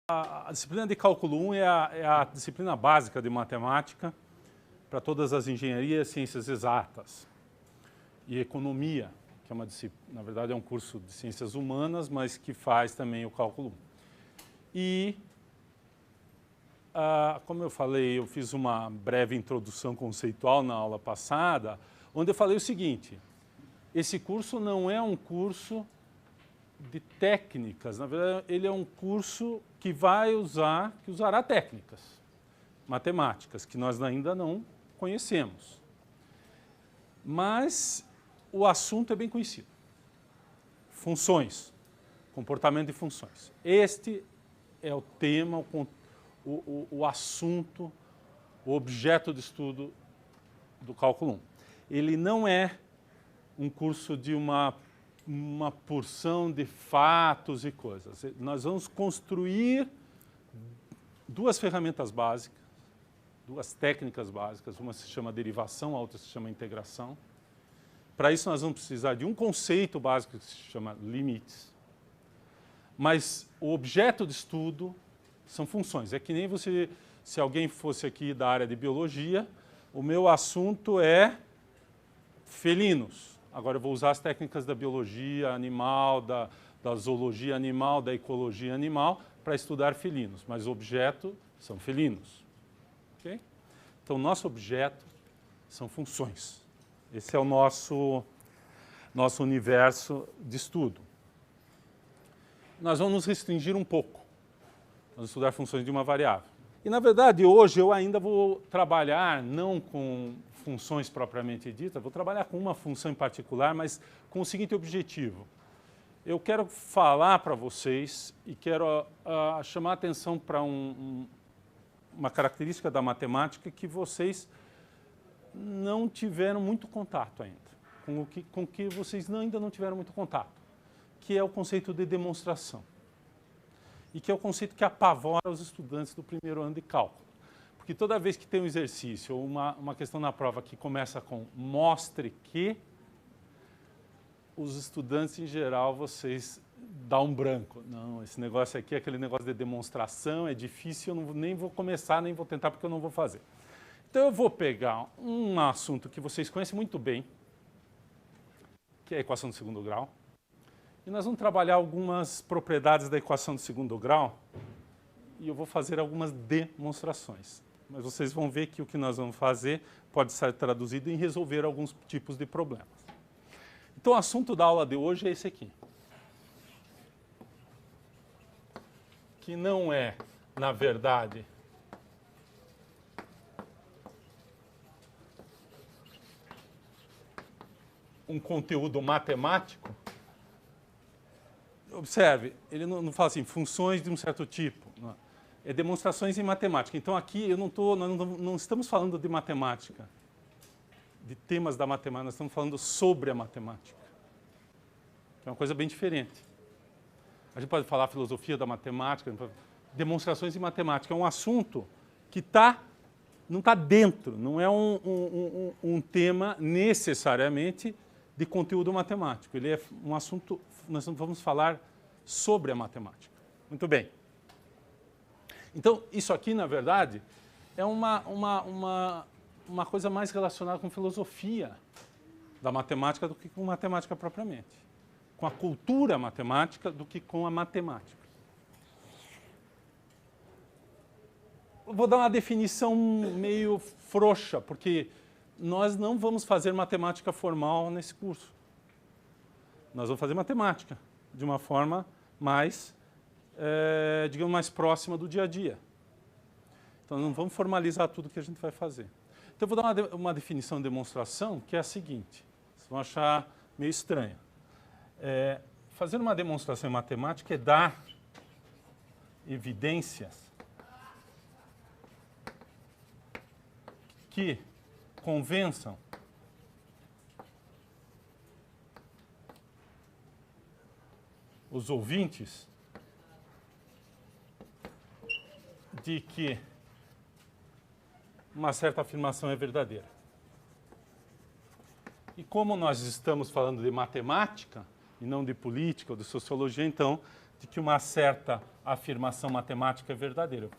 A disciplina de cálculo 1 é a disciplina básica de matemática para todas as engenharias, ciências exatas e economia, que é uma disciplina, na verdade é um curso de ciências humanas, mas que faz também o cálculo 1. E, como eu falei, eu fiz uma breve introdução conceitual na aula passada, onde eu falei o seguinte: esse curso não é um curso de técnicas, na verdade ele é um curso que usará técnicas matemáticas, que nós ainda não conhecemos. Mas o assunto é bem conhecido. Funções, comportamento de funções. Este é o tema, o assunto, o objeto de estudo do cálculo 1. Ele não é um curso de uma porção de fatos e coisas. Nós vamos construir duas ferramentas básicas, duas técnicas básicas. Uma se chama derivação, a outra se chama integração. Para isso nós vamos precisar de um conceito básico que se chama limites. Mas o objeto de estudo são funções. É que nem você, se alguém fosse aqui da área de biologia, o meu assunto é felinos. Agora eu vou usar as técnicas da biologia animal, da zoologia animal, da ecologia animal, para estudar felinos. Mas o objeto são felinos. Okay? Então, o nosso objeto são funções. Esse é o nosso universo de estudo. Nós vamos nos restringir um pouco. Vamos estudar funções de uma variável. E, na verdade, hoje eu ainda vou trabalhar não com funções propriamente ditas, vou trabalhar com uma função em particular, mas com o seguinte objetivo. Eu quero falar para vocês e quero chamar a atenção para uma característica da matemática que vocês não tiveram muito contato ainda, com que vocês ainda não tiveram muito contato, que é o conceito de demonstração. E que é o conceito que apavora os estudantes do primeiro ano de cálculo. Porque toda vez que tem um exercício ou uma questão na prova que começa com mostre que, os estudantes em geral, vocês dão um branco. Não, esse negócio aqui é aquele negócio de demonstração, é difícil, eu nem vou começar, nem vou tentar porque eu não vou fazer. Então eu vou pegar um assunto que vocês conhecem muito bem, que é a equação do segundo grau, e nós vamos trabalhar algumas propriedades da equação do segundo grau e eu vou fazer algumas demonstrações. Mas vocês vão ver que o que nós vamos fazer pode ser traduzido em resolver alguns tipos de problemas. Então, o assunto da aula de hoje é esse aqui. Que não é, na verdade, um conteúdo matemático. Observe, ele não fala assim, funções de um certo tipo. Não. É demonstrações em matemática. Então aqui nós não estamos falando de matemática, de temas da matemática, nós estamos falando sobre a matemática. Que é uma coisa bem diferente. A gente pode falar filosofia da matemática, demonstrações em matemática. É um assunto que não está dentro, não é um tema necessariamente de conteúdo matemático. Ele é um assunto, nós vamos falar sobre a matemática. Muito bem. Então, isso aqui, na verdade, é uma coisa mais relacionada com filosofia da matemática do que com matemática propriamente. Com a cultura matemática do que com a matemática. Eu vou dar uma definição meio frouxa, porque nós não vamos fazer matemática formal nesse curso. Nós vamos fazer matemática de uma forma mais, digamos, mais próxima do dia a dia. Então, não vamos formalizar tudo que a gente vai fazer. Então, eu vou dar uma definição de demonstração que é a seguinte. Vocês vão achar meio estranha. Fazer uma demonstração em matemática é dar evidências que convençam os ouvintes de que uma certa afirmação é verdadeira. E como nós estamos falando de matemática, e não de política ou de sociologia, então de que uma certa afirmação matemática é verdadeira.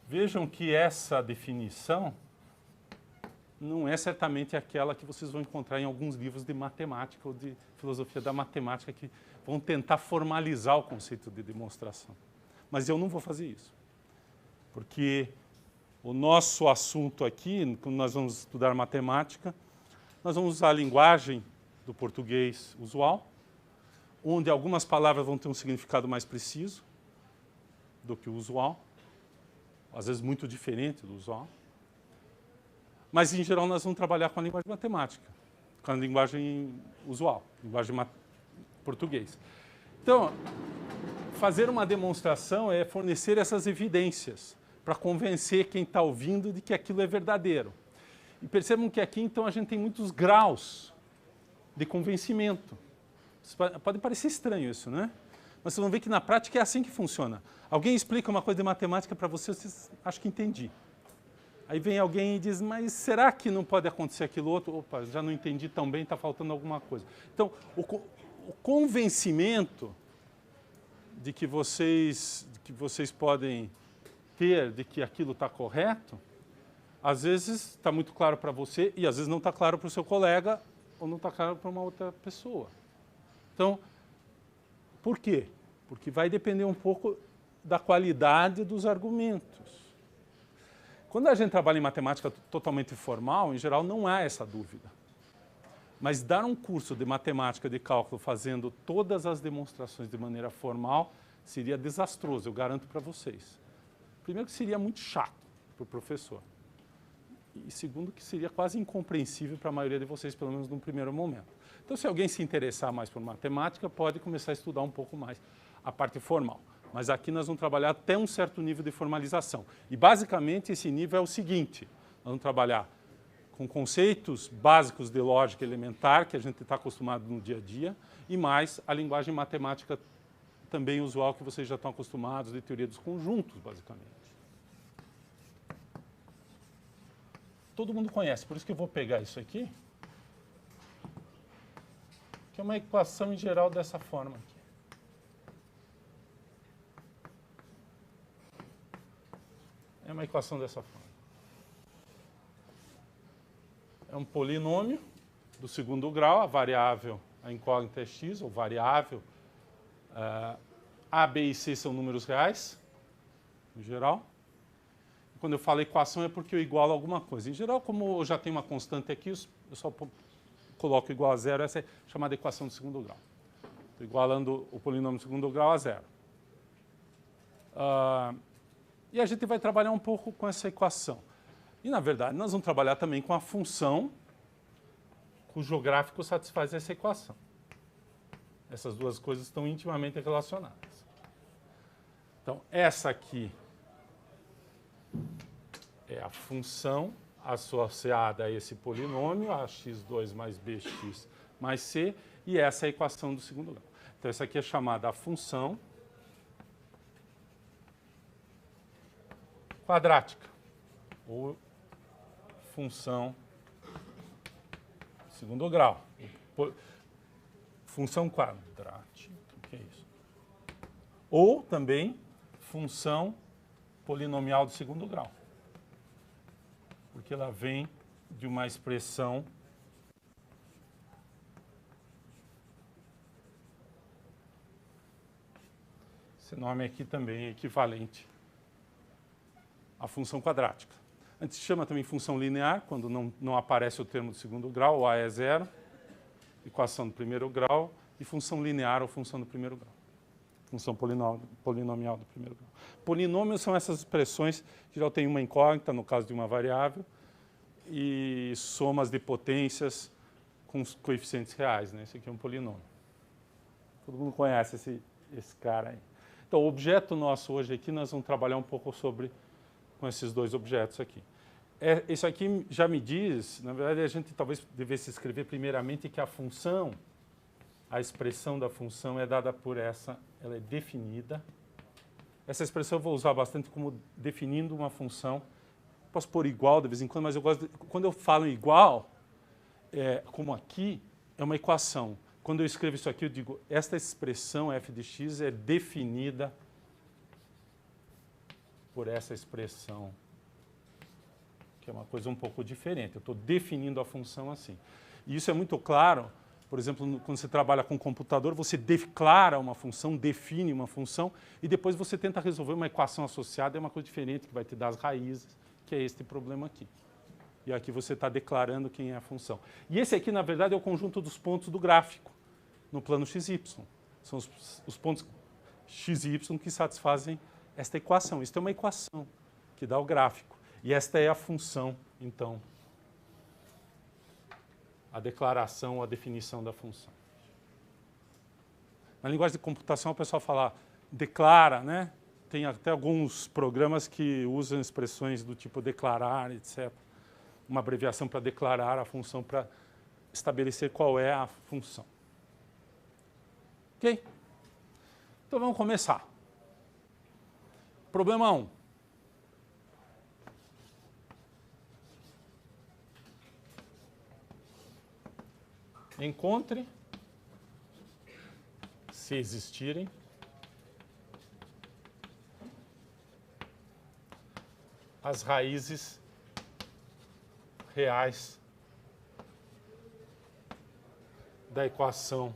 Vejam que essa definição não é certamente aquela que vocês vão encontrar em alguns livros de matemática ou de filosofia da matemática que vão tentar formalizar o conceito de demonstração. Mas eu não vou fazer isso, porque o nosso assunto aqui, quando nós vamos estudar matemática, nós vamos usar a linguagem do português usual, onde algumas palavras vão ter um significado mais preciso do que o usual, às vezes muito diferente do usual. Mas, em geral, nós vamos trabalhar com a linguagem matemática, com a linguagem usual, linguagem português. Então, fazer uma demonstração é fornecer essas evidências para convencer quem está ouvindo de que aquilo é verdadeiro. E percebam que aqui, então, a gente tem muitos graus de convencimento. Pode parecer estranho isso, né? Mas vocês vão ver que na prática é assim que funciona. Alguém explica uma coisa de matemática para vocês acham que entendi. Aí vem alguém e diz, mas será que não pode acontecer aquilo outro? Opa, já não entendi tão bem, está faltando alguma coisa. Então, o convencimento de que vocês podem ter de que aquilo está correto, às vezes está muito claro para você e às vezes não está claro para o seu colega ou não está claro para uma outra pessoa. Então, por quê? Porque vai depender um pouco da qualidade dos argumentos. Quando a gente trabalha em matemática totalmente formal, em geral não há essa dúvida. Mas dar um curso de matemática de cálculo fazendo todas as demonstrações de maneira formal seria desastroso, eu garanto para vocês. Primeiro que seria muito chato para o professor. E segundo que seria quase incompreensível para a maioria de vocês, pelo menos num primeiro momento. Então, se alguém se interessar mais por matemática, pode começar a estudar um pouco mais a parte formal. Mas aqui nós vamos trabalhar até um certo nível de formalização. E, basicamente, esse nível é o seguinte. Nós vamos trabalhar com conceitos básicos de lógica elementar, que a gente está acostumado no dia a dia, e mais a linguagem matemática também usual, que vocês já estão acostumados, de teoria dos conjuntos, basicamente. Todo mundo conhece, por isso que eu vou pegar isso aqui, que é uma equação em geral dessa forma aqui. É uma equação dessa forma. É um polinômio do segundo grau, a variável, a incógnita é x, ou variável. A, B e C são números reais, em geral. Quando eu falo equação é porque eu igualo alguma coisa. Em geral, como eu já tenho uma constante aqui, eu só coloco igual a zero, essa é chamada equação de segundo grau. Estou igualando o polinômio de segundo grau a zero. E a gente vai trabalhar um pouco com essa equação. E, na verdade, nós vamos trabalhar também com a função cujo gráfico satisfaz essa equação. Essas duas coisas estão intimamente relacionadas. Então, essa aqui é a função associada a esse polinômio, ax2 mais bx mais c, e essa é a equação do segundo grau. Então, essa aqui é chamada a função quadrática, ou função segundo grau. Função quadrática, o que é isso? Ou também função polinomial do segundo grau, porque ela vem de uma expressão esse nome aqui também é equivalente à função quadrática. A gente chama também função linear, quando não aparece o termo do segundo grau, o a é zero, equação do primeiro grau, e função linear ou função do primeiro grau. Função polinomial do primeiro grau. Polinômios são essas expressões que já têm uma incógnita, no caso de uma variável, e somas de potências com os coeficientes reais, né? Esse aqui é um polinômio. Todo mundo conhece esse cara aí. Então, o objeto nosso hoje aqui, nós vamos trabalhar um pouco com esses dois objetos aqui. Isso aqui já me diz, na verdade, a gente talvez devesse escrever primeiramente que a função, a expressão da função é dada por ela é definida. Essa expressão eu vou usar bastante como definindo uma função. Posso pôr igual de vez em quando, mas quando eu falo igual, como aqui, é uma equação. quando eu escrevo isso aqui, eu digo, esta expressão f de x é definida por essa expressão, que é uma coisa um pouco diferente. Eu estou definindo a função assim. E isso é muito claro, por exemplo, quando você trabalha com computador, você declara uma função, define uma função, e depois você tenta resolver uma equação associada, é uma coisa diferente, que vai te dar as raízes, que é este problema aqui. E aqui você está declarando quem é a função. E esse aqui, na verdade, é o conjunto dos pontos do gráfico, no plano xy. São os pontos x e y que satisfazem esta equação. Isto é uma equação que dá o gráfico. E esta é a função, então, a declaração, a definição da função. Na linguagem de computação, o pessoal fala, declara, né? Tem até alguns programas que usam expressões do tipo declarar, etc. Uma abreviação para declarar a função, para estabelecer qual é a função. Ok? Então vamos começar. Problema 1. Encontre, se existirem, as raízes reais da equação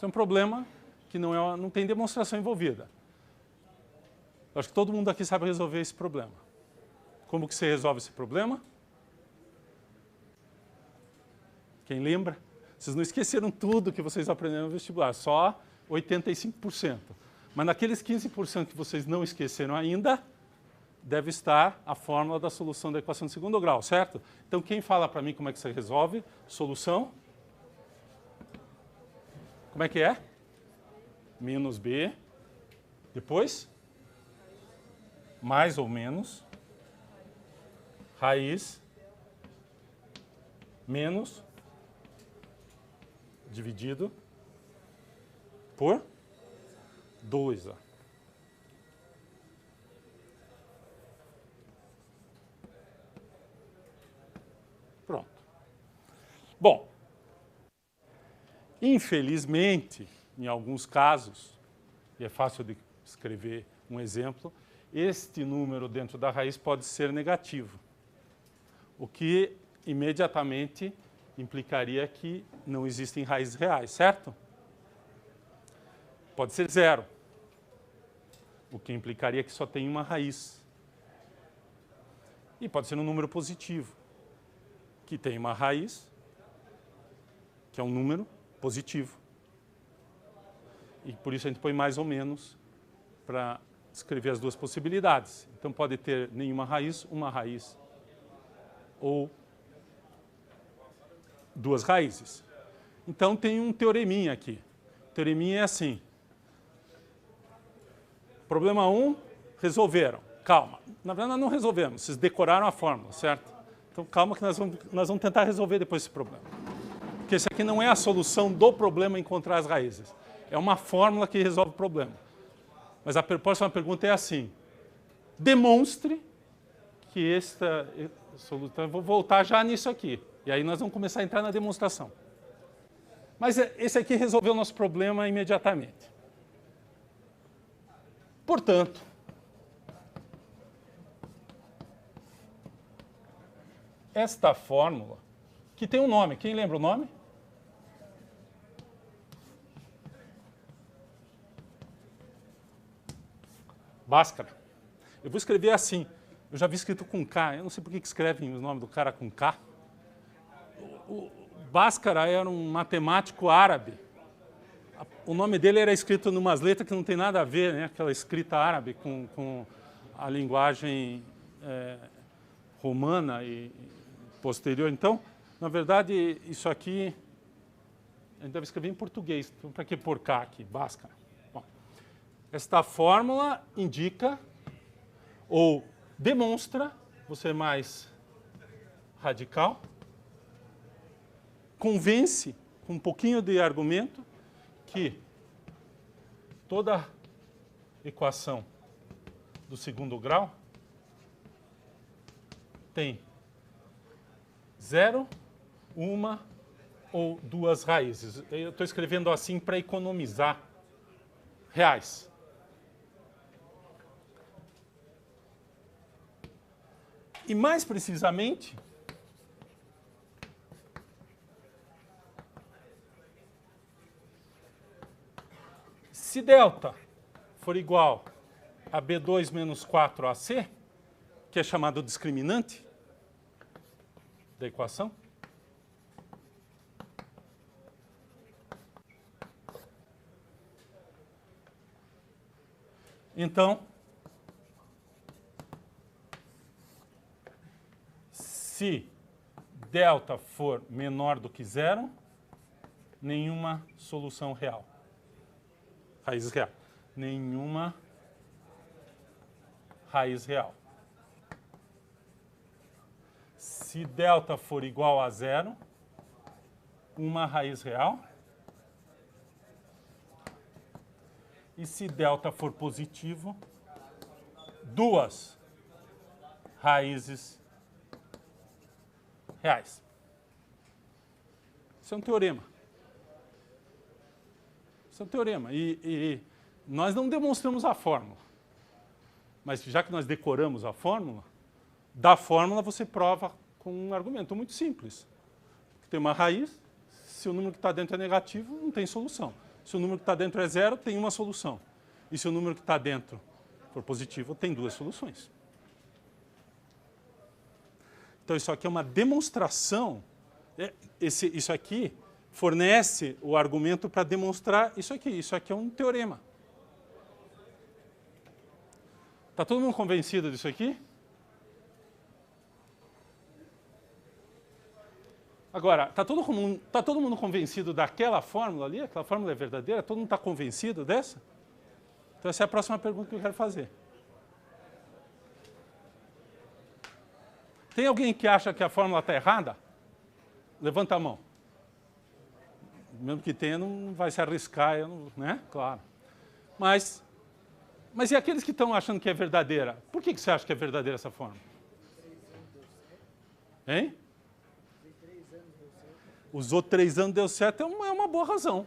Isso é um problema que não tem demonstração envolvida. Eu acho que todo mundo aqui sabe resolver esse problema. Como que você resolve esse problema? Quem lembra? Vocês não esqueceram tudo que vocês aprenderam no vestibular, só 85%. Mas naqueles 15% que vocês não esqueceram ainda, deve estar a fórmula da solução da equação de segundo grau, certo? Então, quem fala para mim como é que você resolve? Solução. Como é que é? Menos b. Depois? Mais ou menos. Raiz. Menos. Dividido por 2. Pronto. Bom, infelizmente, em alguns casos, e é fácil de escrever um exemplo, este número dentro da raiz pode ser negativo, o que imediatamente implicaria que não existem raízes reais, certo? Pode ser 0, o que implicaria que só tem uma raiz. E pode ser um número positivo, que tem uma raiz, que é um número positivo. E por isso a gente põe mais ou menos para descrever as duas possibilidades. Então pode ter nenhuma raiz, uma raiz, ou duas raízes. Então tem um teoreminha aqui. O teoreminha é assim. Problema 1, resolveram. Calma. Na verdade, nós não resolvemos. Vocês decoraram a fórmula, certo? Então calma que nós vamos tentar resolver depois esse problema. Porque esse aqui não é a solução do problema encontrar as raízes. É uma fórmula que resolve o problema. Mas a próxima pergunta é assim. Demonstre que esta solução... Eu vou voltar já nisso aqui. E aí nós vamos começar a entrar na demonstração. Mas esse aqui resolveu o nosso problema imediatamente. Portanto, esta fórmula, que tem um nome. Quem lembra o nome? Bhaskara. Eu vou escrever assim. Eu já vi escrito com K. Eu não sei por que escrevem o nome do cara com K. O Bhaskara era um matemático árabe. O nome dele era escrito em umas letras que não tem nada a ver, né? Aquela escrita árabe com a linguagem romana e posterior. Então, na verdade, isso aqui a gente deve escrever em português. Então, para que pôr K aqui? Bhaskara. Bom, esta fórmula indica ou demonstra, vou ser mais radical, convence, com um pouquinho de argumento, que toda equação do segundo grau tem 0, 1 ou 2 raízes. Eu estou escrevendo assim para economizar reais. E mais precisamente, se delta for igual a B2 menos 4AC, que é chamado discriminante da equação, então, se delta for menor do que zero, nenhuma solução real. Raiz real. Nenhuma raiz real. Se delta for igual a zero, uma raiz real. E se delta for positivo, duas raízes reais. Isso é um teorema. Isso é um teorema. E nós não demonstramos a fórmula. Mas já que nós decoramos a fórmula, da fórmula você prova com um argumento muito simples. Tem uma raiz, se o número que está dentro é negativo, não tem solução. Se o número que está dentro é zero, tem uma solução. E se o número que está dentro for positivo, tem duas soluções. Então, isso aqui é uma demonstração. Isso aqui fornece o argumento para demonstrar isso aqui. Isso aqui é um teorema. Está todo mundo convencido disso aqui? Agora, está todo mundo convencido daquela fórmula ali? Aquela fórmula é verdadeira? Todo mundo está convencido dessa? Então, essa é a próxima pergunta que eu quero fazer. Tem alguém que acha que a fórmula está errada? Levanta a mão. Mesmo que tenha, não vai se arriscar, né? Claro. Mas e aqueles que estão achando que é verdadeira? Por que você acha que é verdadeira essa fórmula? Hein? Usou 3 anos, deu certo, é uma boa razão.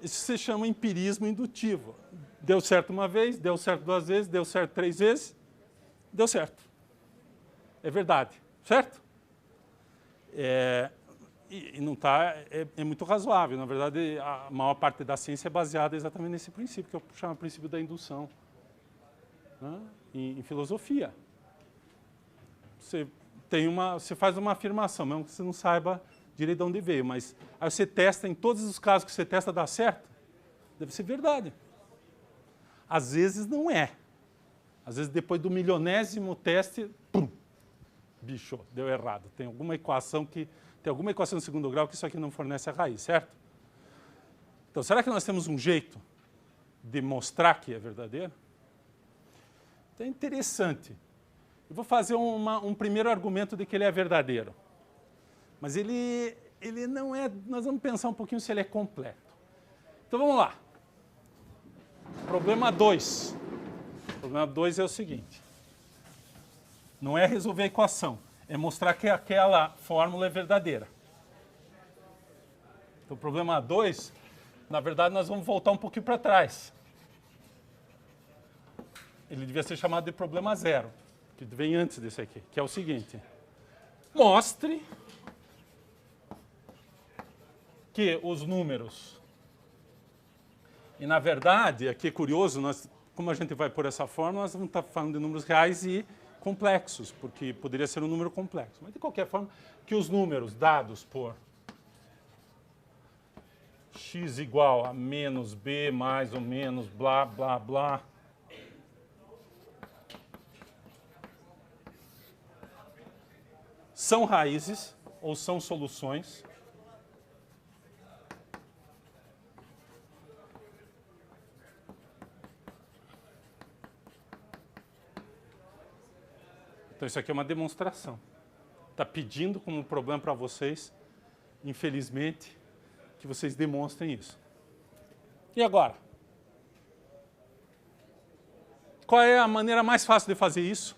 Isso se chama empirismo indutivo. Deu certo uma vez, deu certo 2 vezes, deu certo 3 vezes, deu certo. É verdade, certo? E não tá, é muito razoável. Na verdade, a maior parte da ciência é baseada exatamente nesse princípio, que eu chamo de princípio da indução, né? Em filosofia. Você faz uma afirmação, mesmo que você não saiba direito de onde veio, mas aí você testa, em todos os casos que você testa dá certo, deve ser verdade. Às vezes não é. Às vezes depois do milionésimo teste, pum, bicho, deu errado. Tem alguma equação no segundo grau que isso aqui não fornece a raiz, certo? Então, será que nós temos um jeito de mostrar que é verdadeiro? Então é interessante. Eu vou fazer um primeiro argumento de que ele é verdadeiro. Mas ele não é... Nós vamos pensar um pouquinho se ele é completo. Então vamos lá. Problema 2. O problema 2 é o seguinte. Não é resolver a equação. É mostrar que aquela fórmula é verdadeira. Então, o problema 2, na verdade, nós vamos voltar um pouquinho para trás. Ele devia ser chamado de problema 0, que vem antes desse aqui, que é o seguinte. Mostre que os números... E, na verdade, aqui é curioso, como a gente vai por essa fórmula, nós vamos estar falando de números reais e complexos, porque poderia ser um número complexo. Mas, de qualquer forma, que os números dados por x igual a menos b mais ou menos blá, blá, blá, são raízes ou são soluções Então, isso aqui é uma demonstração. Está pedindo como problema para vocês, infelizmente, que vocês demonstrem isso. E agora? Qual é a maneira mais fácil de fazer isso?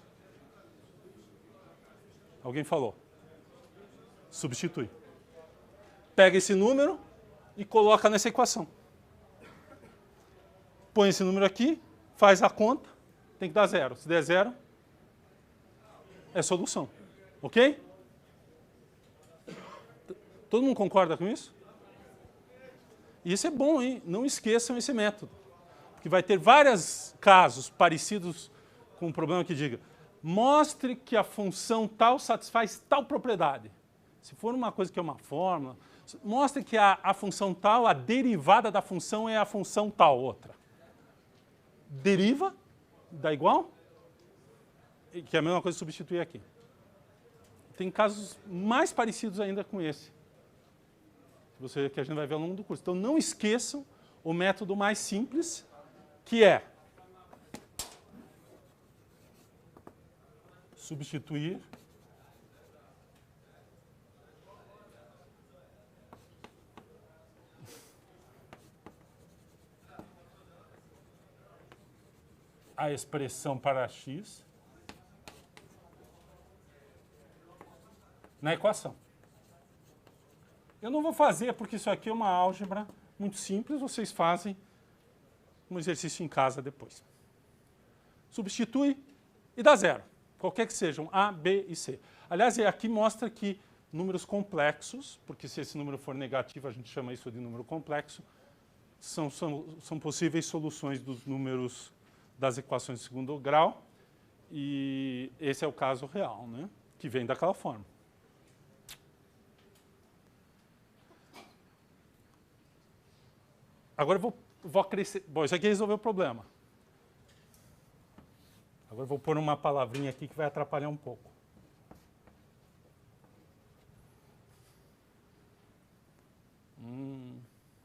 Alguém falou. Substitui. Pega esse número e coloca nessa equação. Põe esse número aqui, faz a conta, tem que dar zero. Se der zero, é solução. Ok? Todo mundo concorda com isso? E isso é bom, hein? Não esqueçam esse método. Porque vai ter vários casos parecidos com um problema que diga: mostre que a função tal satisfaz tal propriedade. Se for uma coisa que é uma fórmula, mostre que a função tal, a derivada da função é a função tal outra. Deriva, dá igual, que é a mesma coisa que substituir aqui. Tem casos mais parecidos ainda com esse, que a gente vai ver ao longo do curso. Então não esqueçam o método mais simples, que é substituir a expressão para x na equação. Eu não vou fazer porque isso aqui é uma álgebra muito simples, vocês fazem um exercício em casa depois. Substitui e dá zero, qualquer que sejam A, B e C. Aliás, aqui mostra que números complexos, porque se esse número for negativo, a gente chama isso de número complexo, são possíveis soluções dos números das equações de segundo grau, e esse é o caso real, né? Que vem daquela forma. Agora eu vou acrescentar. Bom, isso aqui resolveu o problema. Agora eu vou pôr uma palavrinha aqui que vai atrapalhar um pouco.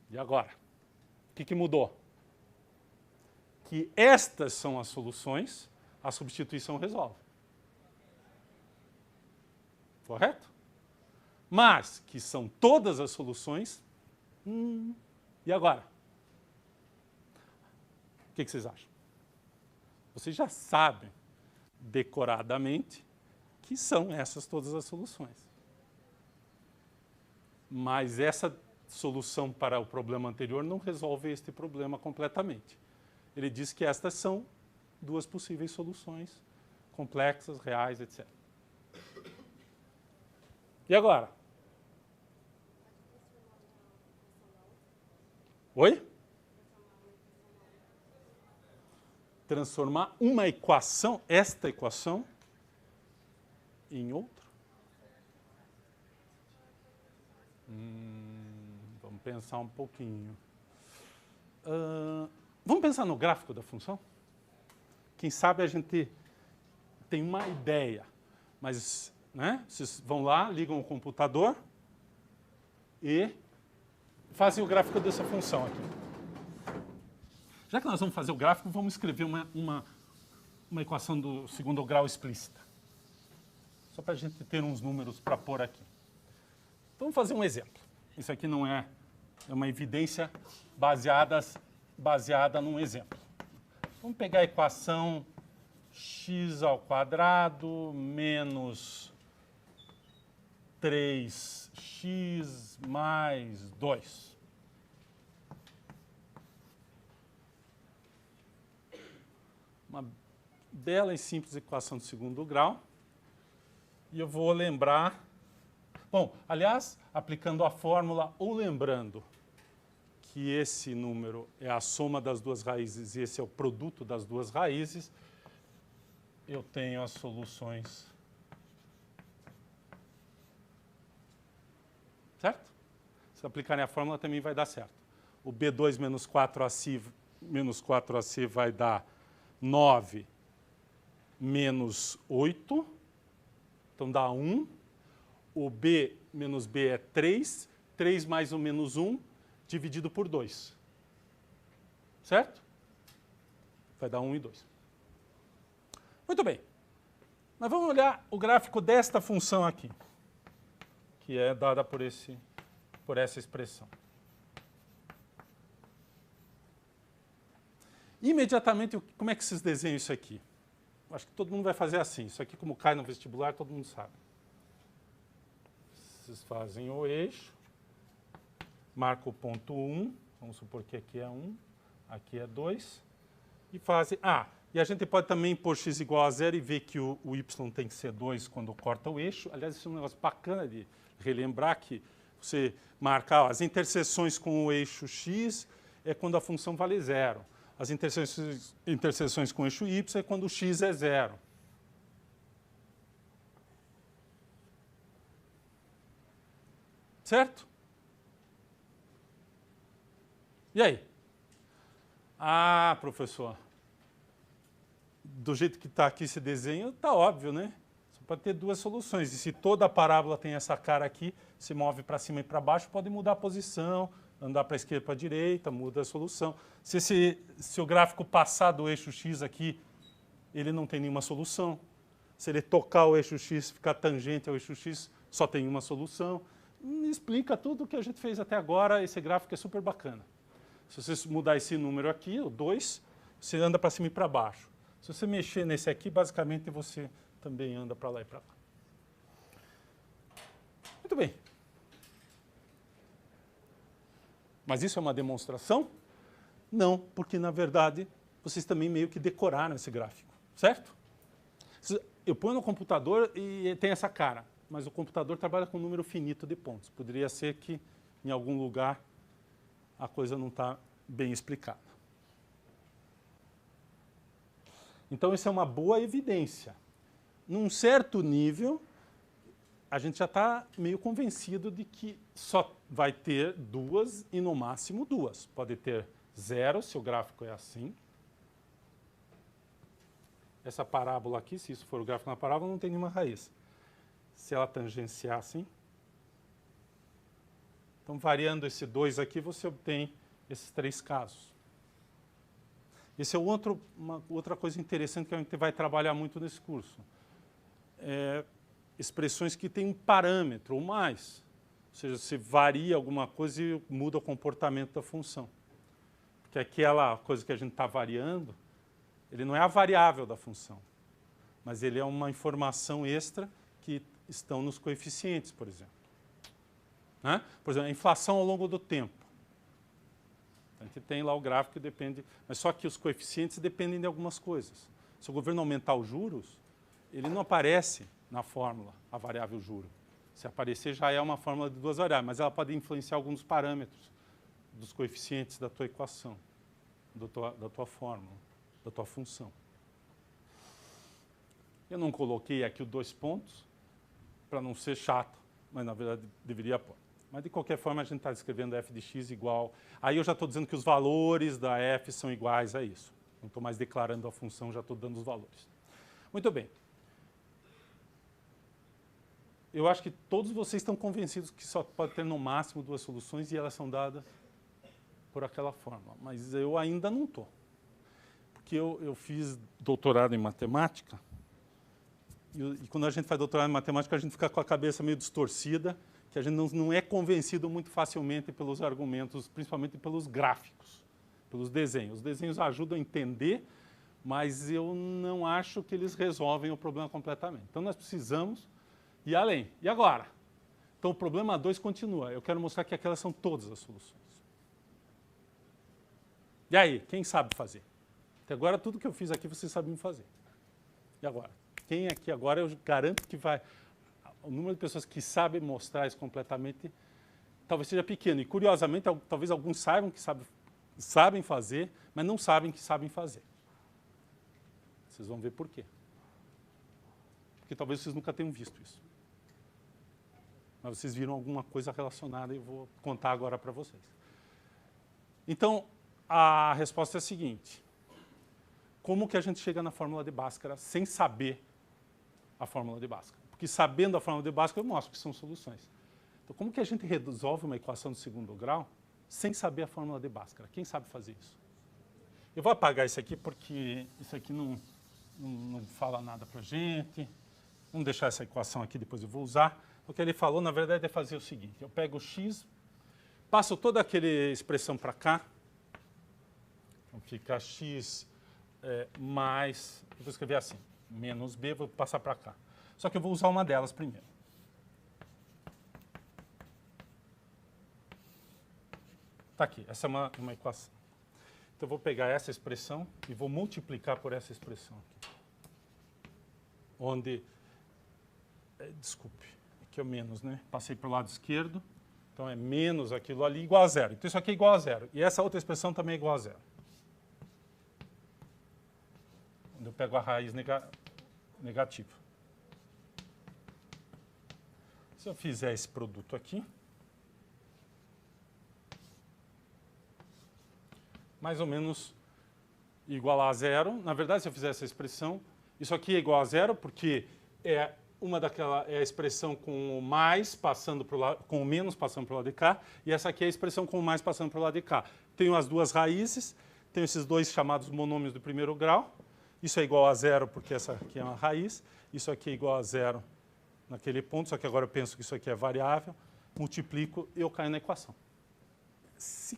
E agora? O que mudou? Que estas são as soluções, a substituição resolve. Correto? Mas que são todas as soluções. E agora? O que vocês acham? Vocês já sabem decoradamente que são essas todas as soluções. Mas essa solução para o problema anterior não resolve este problema completamente. Ele diz que estas são duas possíveis soluções complexas, reais, etc. E agora? Oi? Transformar uma equação, esta equação, em outra? Vamos pensar um pouquinho. Vamos pensar no gráfico da função? Quem sabe a gente tem uma ideia, mas, né, vocês vão lá, ligam o computador e fazem o gráfico dessa função aqui. Já que nós vamos fazer o gráfico, vamos escrever uma equação do segundo grau explícita. Só para a gente ter uns números para pôr aqui. Então, vamos fazer um exemplo. Isso aqui não é uma evidência baseada num exemplo. Vamos pegar a equação x² menos 3x mais 2. Uma bela e simples equação de segundo grau. E eu vou lembrar... Bom, aliás, aplicando a fórmula ou lembrando que esse número é a soma das duas raízes e esse é o produto das duas raízes, eu tenho as soluções. Certo? Se aplicarem a fórmula também vai dar certo. O B2 menos 4AC vai dar 9 menos 8, então dá 1. O B menos B é 3, 3 mais o menos 1, dividido por 2. Certo? Vai dar 1 e 2. Muito bem. Mas vamos olhar o gráfico desta função aqui, que é dada por essa expressão. Imediatamente, como é que vocês desenham isso aqui? Acho que todo mundo vai fazer assim. Isso aqui, como cai no vestibular, todo mundo sabe. Vocês fazem o eixo, marca o ponto 1, vamos supor que aqui é 1, aqui é 2, e fazem... e a gente pode também pôr x igual a 0 e ver que o y tem que ser 2 quando corta o eixo. Aliás, isso é um negócio bacana de relembrar, que você marca as interseções com o eixo x é quando a função vale 0. As interseções com o eixo y é quando o x é 0. Certo? E aí? Professor, do jeito que está aqui esse desenho, está óbvio, né? Só pode ter duas soluções. E se toda a parábola tem essa cara aqui, se move para cima e para baixo, pode mudar a posição, andar para a esquerda e para a direita, muda a solução. Se o gráfico passar do eixo x aqui, ele não tem nenhuma solução. Se ele tocar o eixo x, ficar tangente ao eixo x, só tem uma solução. Explica tudo o que a gente fez até agora. Esse gráfico é super bacana. Se você mudar esse número aqui, o 2, você anda para cima e para baixo. Se você mexer nesse aqui, basicamente você também anda para lá e para lá. Muito bem. Mas isso é uma demonstração? Não, porque na verdade vocês também meio que decoraram esse gráfico, certo? Eu ponho no computador e tem essa cara, mas o computador trabalha com um número finito de pontos. Poderia ser que em algum lugar a coisa não está bem explicada. Então, isso é uma boa evidência. Num certo nível, a gente já está meio convencido de que só vai ter duas e no máximo duas. Pode ter 0, se o gráfico é assim. Essa parábola aqui, se isso for o gráfico na parábola, não tem nenhuma raiz. Se ela tangenciar assim. Então, variando esse 2 aqui, você obtém esses 3 casos. Esse é uma outra coisa interessante que a gente vai trabalhar muito nesse curso. Expressões que têm um parâmetro ou mais. Ou seja, se varia alguma coisa e muda o comportamento da função. Porque aquela coisa que a gente está variando, ele não é a variável da função, mas ele é uma informação extra que estão nos coeficientes, por exemplo. Né? Por exemplo, a inflação ao longo do tempo. A gente tem lá o gráfico que depende, mas só que os coeficientes dependem de algumas coisas. Se o governo aumentar os juros, ele não aparece na fórmula, a variável juro. Se aparecer, já é uma fórmula de duas variáveis, mas ela pode influenciar alguns parâmetros dos coeficientes da tua equação, da tua fórmula, da tua função. Eu não coloquei aqui os 2 pontos para não ser chato, mas na verdade deveria pôr. Mas de qualquer forma a gente está descrevendo f de x igual... Aí eu já estou dizendo que os valores da f são iguais a isso. Não estou mais declarando a função, já estou dando os valores. Muito bem. Eu acho que todos vocês estão convencidos que só pode ter no máximo duas soluções e elas são dadas por aquela fórmula. Mas eu ainda não estou. Porque eu fiz doutorado em matemática e quando a gente faz doutorado em matemática a gente fica com a cabeça meio distorcida, que a gente não é convencido muito facilmente pelos argumentos, principalmente pelos gráficos, pelos desenhos. Os desenhos ajudam a entender, mas eu não acho que eles resolvem o problema completamente. Então nós precisamos ir além. E agora? Então o problema 2 continua. Eu quero mostrar que aquelas são todas as soluções. E aí, quem sabe fazer? Até agora tudo que eu fiz aqui vocês sabiam fazer. E agora? Quem aqui agora eu garanto que vai... O número de pessoas que sabem mostrar isso completamente talvez seja pequeno. E, curiosamente, talvez alguns saibam que sabem fazer, mas não sabem que sabem fazer. Vocês vão ver por quê. Porque talvez vocês nunca tenham visto isso. Mas vocês viram alguma coisa relacionada e eu vou contar agora para vocês. Então, a resposta é a seguinte. Como que a gente chega na fórmula de Bhaskara sem saber a fórmula de Bhaskara? Porque sabendo a fórmula de Bhaskara, eu mostro que são soluções. Então, como que a gente resolve uma equação de segundo grau sem saber a fórmula de Bhaskara? Quem sabe fazer isso? Eu vou apagar isso aqui porque isso aqui não fala nada para a gente. Vamos deixar essa equação aqui, depois eu vou usar. O que ele falou, na verdade, é fazer o seguinte. Eu pego o x, passo toda aquela expressão para cá. Então fica x mais, eu vou escrever assim, menos b, vou passar para cá. Só que eu vou usar uma delas primeiro. Está aqui, essa é uma equação. Então eu vou pegar essa expressão e vou multiplicar por essa expressão aqui. Onde, desculpe, aqui é o menos, né? Passei para o lado esquerdo, então é menos aquilo ali igual a zero. Então isso aqui é igual a zero. E essa outra expressão também é igual a zero. Onde eu pego a raiz negativa. Se eu fizer esse produto aqui, mais ou menos igual a zero. Na verdade, se eu fizer essa expressão, isso aqui é igual a zero, porque é a expressão com o mais passando para o lado, com o menos passando para o lado de cá, e essa aqui é a expressão com o mais passando para o lado de cá. Tenho as duas raízes, tenho esses dois chamados monômios do primeiro grau. Isso é igual a zero, porque essa aqui é uma raiz. Isso aqui é igual a zero naquele ponto, só que agora eu penso que isso aqui é variável. Multiplico e eu caio na equação. Se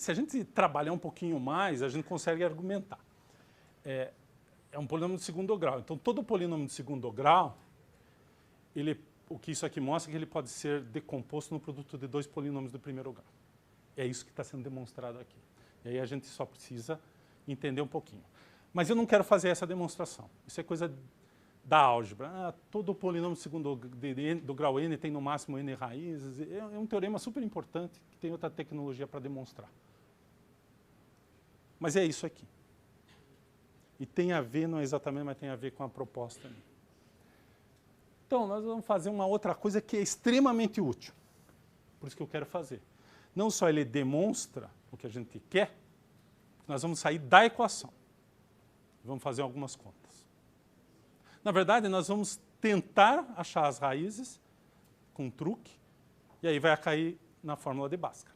a gente trabalhar um pouquinho mais, a gente consegue argumentar. É um polinômio de segundo grau. Então, todo polinômio de segundo grau, o que isso aqui mostra é que ele pode ser decomposto no produto de dois polinômios do primeiro grau. É isso que está sendo demonstrado aqui. E aí a gente só precisa entender um pouquinho. Mas eu não quero fazer essa demonstração. Isso é coisa da álgebra. Todo polinômio de segundo do grau n tem no máximo n raízes. É um teorema super importante que tem outra tecnologia para demonstrar. Mas é isso aqui. E tem a ver, não é exatamente, mas tem a ver com a proposta ali. Então, nós vamos fazer uma outra coisa que é extremamente útil. Por isso que eu quero fazer. Não só ele demonstra o que a gente quer, nós vamos sair da equação. Vamos fazer algumas contas. Na verdade, nós vamos tentar achar as raízes com um truque, e aí vai cair na fórmula de Bhaskara.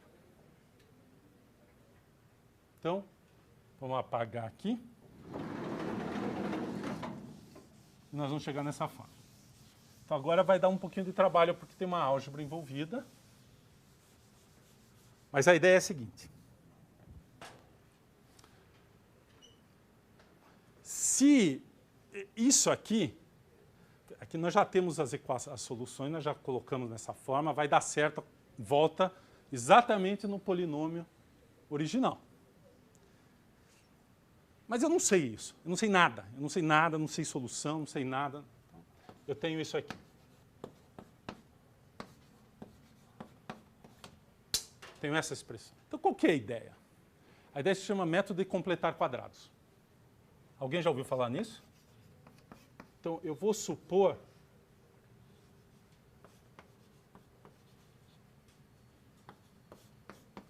Então, vamos apagar aqui. E nós vamos chegar nessa fórmula. Então, agora vai dar um pouquinho de trabalho, porque tem uma álgebra envolvida. Mas a ideia é a seguinte. Se isso aqui nós já temos as soluções, nós já colocamos nessa forma, vai dar certo, volta exatamente no polinômio original. Mas eu não sei isso, eu não sei nada, não sei solução, não sei nada. Eu tenho isso aqui. Tenho essa expressão. Então, qual que é a ideia? A ideia se chama método de completar quadrados. Alguém já ouviu falar nisso? Então, eu vou supor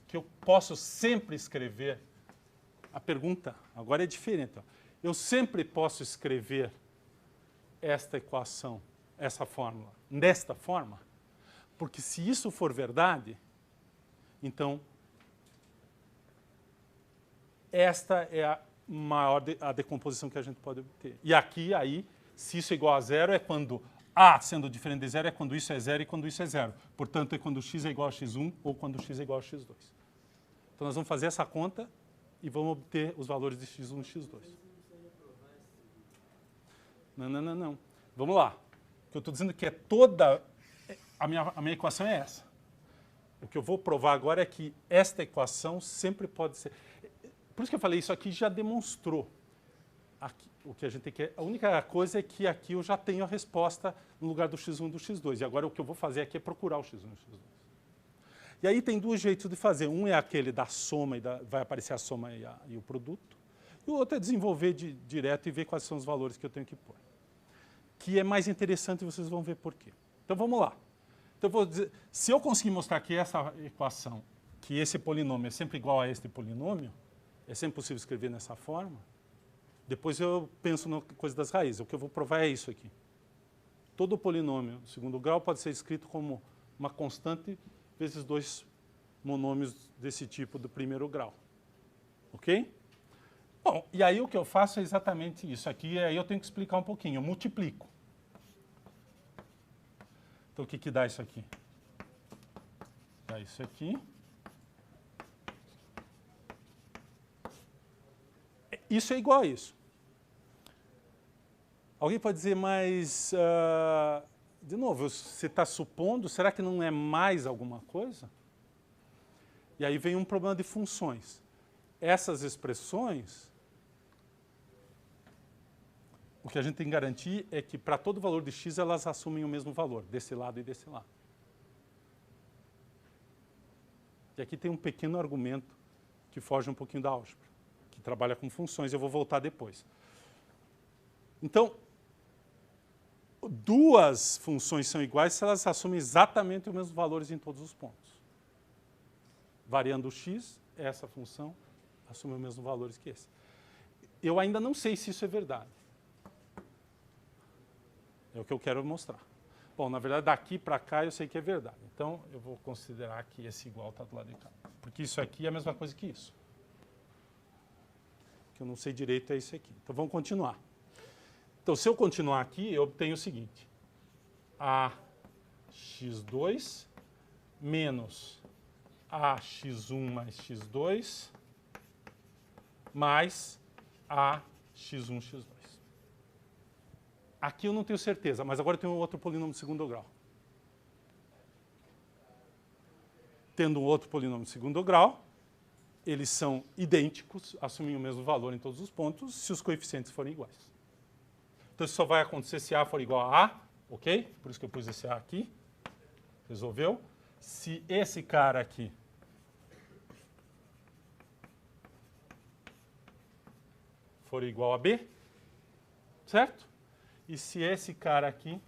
que eu posso sempre escrever. A pergunta agora é diferente. Eu sempre posso escrever esta equação, essa fórmula, desta forma, porque se isso for verdade, então esta é a decomposição que a gente pode obter. E aqui, aí, se isso é igual a zero, é quando A sendo diferente de zero, é quando isso é zero e quando isso é zero. Portanto, é quando x é igual a x1 ou quando x é igual a x2. Então, nós vamos fazer essa conta e vamos obter os valores de x1 e x2. Não. Vamos lá. O que eu estou dizendo é que é toda... A minha equação é essa. O que eu vou provar agora é que esta equação sempre pode ser... Por isso que eu falei, isso aqui já demonstrou. Aqui, o que a gente quer... A única coisa é que aqui eu já tenho a resposta no lugar do x1 e do x2. E agora o que eu vou fazer aqui é procurar o x1 e o x2. E aí tem dois jeitos de fazer. Um é aquele da soma, vai aparecer a soma e o produto. E o outro é desenvolver direto e ver quais são os valores que eu tenho que pôr. Que é mais interessante e vocês vão ver por quê. Então vamos lá. Então, eu vou dizer, se eu conseguir mostrar que essa equação, que esse polinômio é sempre igual a este polinômio, é sempre possível escrever nessa forma, depois eu penso na coisa das raízes. O que eu vou provar é isso aqui. Todo polinômio do segundo grau pode ser escrito como uma constante vezes dois monômios desse tipo do primeiro grau. Ok? Bom, e aí o que eu faço é exatamente isso aqui, aí eu tenho que explicar um pouquinho. Eu multiplico. Então, o que dá isso aqui? Dá isso aqui. isso é igual a isso. Alguém pode dizer, mas, de novo, você está supondo, será que não é mais alguma coisa? E aí vem um problema de funções. Essas expressões, o que a gente tem que garantir é que para todo valor de x elas assumem o mesmo valor, desse lado e desse lado. E aqui tem um pequeno argumento que foge um pouquinho da álgebra, que trabalha com funções, eu vou voltar depois. Então, duas funções são iguais se elas assumem exatamente os mesmos valores em todos os pontos. Variando o x, essa função assume os mesmos valores que esse. Eu ainda não sei se isso é verdade. É o que eu quero mostrar. Bom, na verdade, daqui para cá eu sei que é verdade. Então, eu vou considerar que esse igual está do lado de cá. Porque isso aqui é a mesma coisa que isso. O que eu não sei direito é isso aqui. Então, vamos continuar. Então, se eu continuar aqui, eu obtenho o seguinte. AX2 menos AX1 mais x2 mais AX1, x2. Aqui eu não tenho certeza, mas agora eu tenho outro polinômio de segundo grau. Tendo um outro polinômio de segundo grau, eles são idênticos, assumem o mesmo valor em todos os pontos, se os coeficientes forem iguais. Então isso só vai acontecer se A for igual a A, ok? Por isso que eu pus esse A aqui. Resolveu? Se esse cara aqui for igual a B, certo? E se esse cara aqui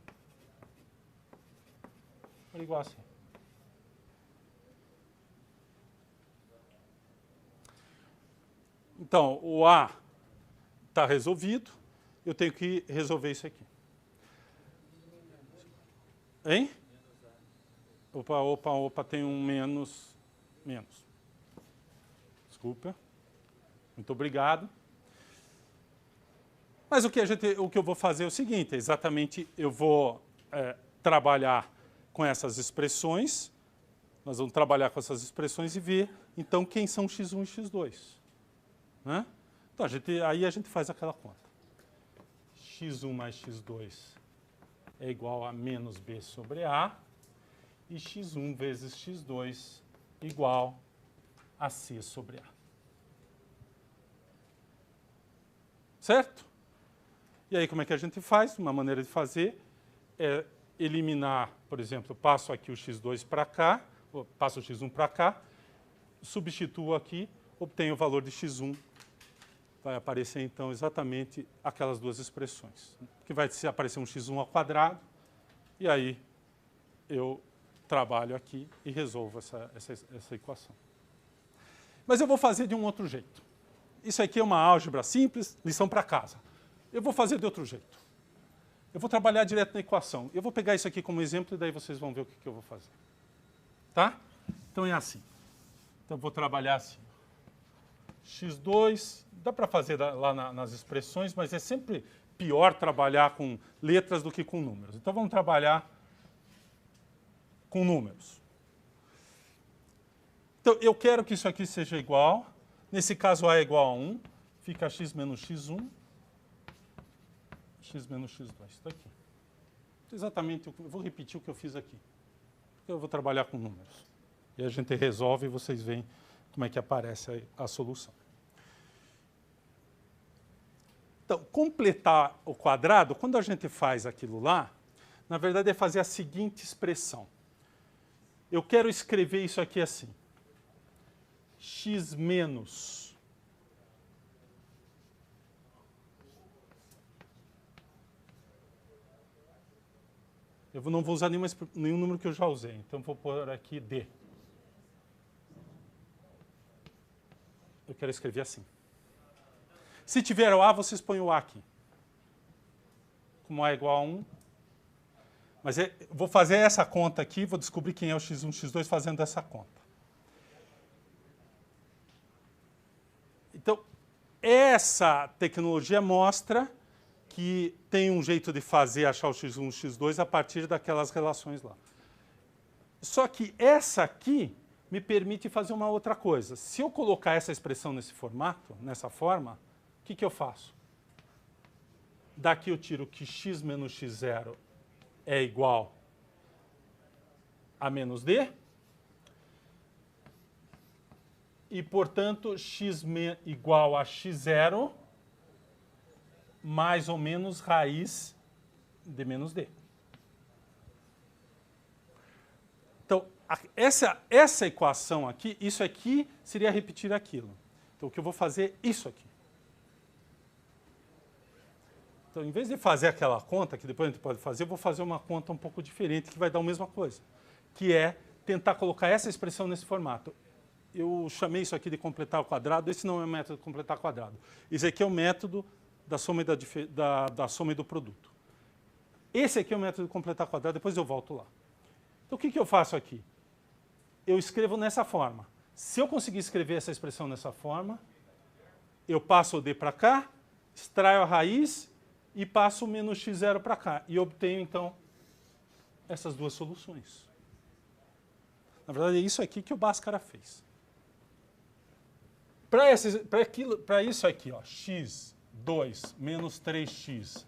for igual a C. Então, o A está resolvido, eu tenho que resolver isso aqui. Hein? Opa, tem um menos. Desculpa. Muito obrigado. Mas o que eu vou fazer é o seguinte, exatamente, eu vou trabalhar com essas expressões, nós vamos trabalhar com essas expressões e ver, então, quem são x1 e x2. Né? Então, aí a gente faz aquela conta. x1 mais x2 é igual a menos b sobre a, e x1 vezes x2 igual a c sobre a. Certo? E aí, como é que a gente faz? Uma maneira de fazer é eliminar, por exemplo, eu passo aqui o x2 para cá, passo o x1 para cá, substituo aqui, obtenho o valor de x1. Vai aparecer, então, exatamente aquelas duas expressões. Que vai aparecer um x1 ao quadrado, e aí eu trabalho aqui e resolvo essa equação. Mas eu vou fazer de um outro jeito. Isso aqui é uma álgebra simples, lição para casa. Eu vou fazer de outro jeito. Eu vou trabalhar direto na equação. Eu vou pegar isso aqui como exemplo e daí vocês vão ver o que eu vou fazer. Tá? Então é assim. Então eu vou trabalhar assim. x2, dá para fazer lá nas expressões, mas é sempre pior trabalhar com letras do que com números. Então vamos trabalhar com números. Então eu quero que isso aqui seja igual. Nesse caso A é igual a 1, fica x menos x1. X menos x2, está aqui. Exatamente, eu vou repetir o que eu fiz aqui. Eu vou trabalhar com números. E a gente resolve e vocês veem como é que aparece a solução. Então, completar o quadrado, quando a gente faz aquilo lá, na verdade é fazer a seguinte expressão. Eu quero escrever isso aqui assim. X menos eu não vou usar nenhum número que eu já usei, então vou pôr aqui D. Eu quero escrever assim. Se tiver o A, vocês põem o A aqui. Como A é igual a 1. Mas vou fazer essa conta aqui, vou descobrir quem é o x1, x2 fazendo essa conta. Então, essa tecnologia mostra que tem um jeito de achar o x1 e x2 a partir daquelas relações lá. Só que essa aqui me permite fazer uma outra coisa. Se eu colocar essa expressão nesse formato, nessa forma, que eu faço? Daqui eu tiro que x menos x0 é igual a menos d. E, portanto, x igual a x0 mais ou menos raiz de menos d. Então, essa equação aqui, isso aqui seria repetir aquilo. Então, o que eu vou fazer é isso aqui. Então, em vez de fazer aquela conta, que depois a gente pode fazer, eu vou fazer uma conta um pouco diferente, que vai dar a mesma coisa, que é tentar colocar essa expressão nesse formato. Eu chamei isso aqui de completar o quadrado, esse não é o método de completar quadrado. Esse aqui é o método da soma e do produto. Esse aqui é o método de completar quadrado, depois eu volto lá. Então, o que eu faço aqui? Eu escrevo nessa forma. Se eu conseguir escrever essa expressão nessa forma, eu passo o d para cá, extraio a raiz e passo o menos x0 para cá. E obtenho, então, essas duas soluções. Na verdade, é isso aqui que o Bhaskara fez. Para isso aqui, ó, x2 menos 3x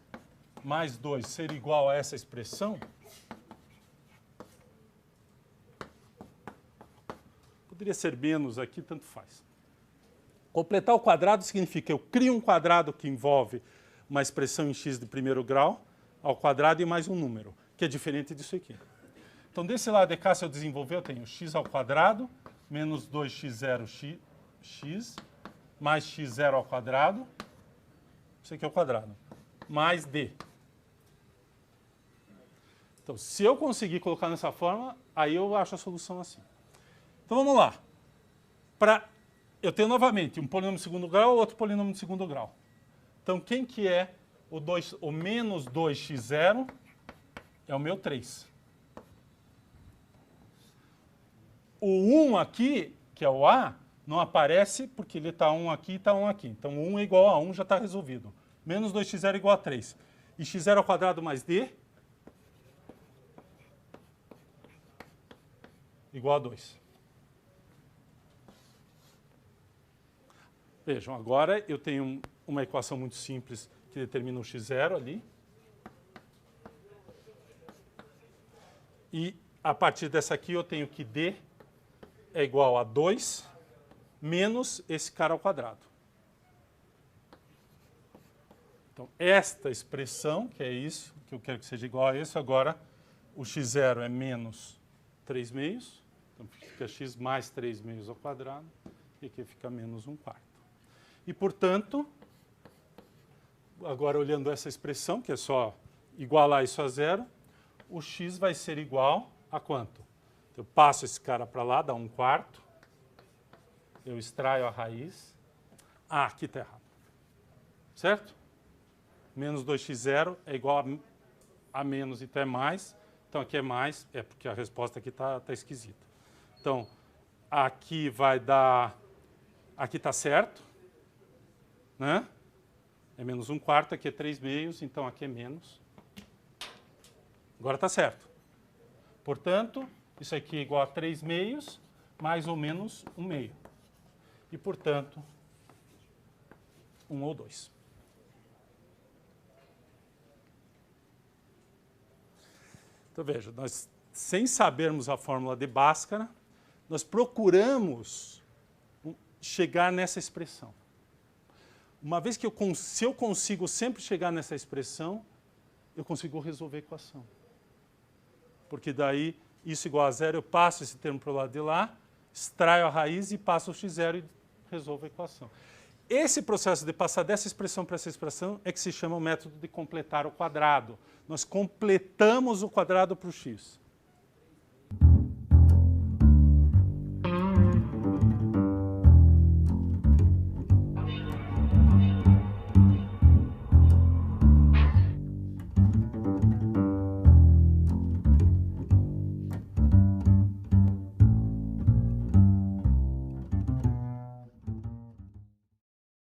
mais 2 ser igual a essa expressão, poderia ser menos aqui, tanto faz. Completar o quadrado significa eu crio um quadrado que envolve uma expressão em x de primeiro grau ao quadrado e mais um número, que é diferente disso aqui. Então, desse lado de cá, se eu desenvolver, eu tenho x ao quadrado menos 2x0 x mais x0 ao quadrado, isso aqui é o quadrado, mais d. Então, se eu conseguir colocar nessa forma, aí eu acho a solução assim. Então, vamos lá. Eu tenho novamente um polinômio de segundo grau e outro polinômio de segundo grau. Então, quem que é o menos 2x0? É o meu 3. O 1 aqui, que é o A, não aparece porque ele está 1 aqui e está 1 aqui. Então, 1 é igual a 1, já está resolvido. Menos 2x0 igual a 3. E x0 ao quadrado mais d igual a 2. Vejam, agora eu tenho uma equação muito simples que determina o x0 ali. E a partir dessa aqui eu tenho que d é igual a 2 menos esse cara ao quadrado. Então, esta expressão, que é isso, que eu quero que seja igual a isso, agora o x0 é menos 3 meios, então fica x mais 3 meios ao quadrado, e aqui fica menos 1/4. E, portanto, agora olhando essa expressão, que é só igualar isso a zero, o x vai ser igual a quanto? Eu passo esse cara para lá, dá 1/4, eu extraio a raiz. Ah, aqui está errado. Certo? Menos 2x0 é igual a menos, então é mais. Então aqui é mais, é porque a resposta aqui está esquisita. Então, aqui vai dar... Aqui está certo, né? É menos 1/4, aqui é 3 meios, então aqui é menos. Agora está certo. Portanto, isso aqui é igual a 3 meios, mais ou menos 1 meio. E, portanto, 1 ou 2. Então, veja, nós, sem sabermos a fórmula de Bhaskara, nós procuramos chegar nessa expressão. Uma vez que se eu consigo sempre chegar nessa expressão, eu consigo resolver a equação. Porque daí, isso igual a zero, eu passo esse termo para o lado de lá, extraio a raiz e passo o x0 e resolvo a equação. Esse processo de passar dessa expressão para essa expressão é que se chama o método de completar o quadrado. Nós completamos o quadrado para o x.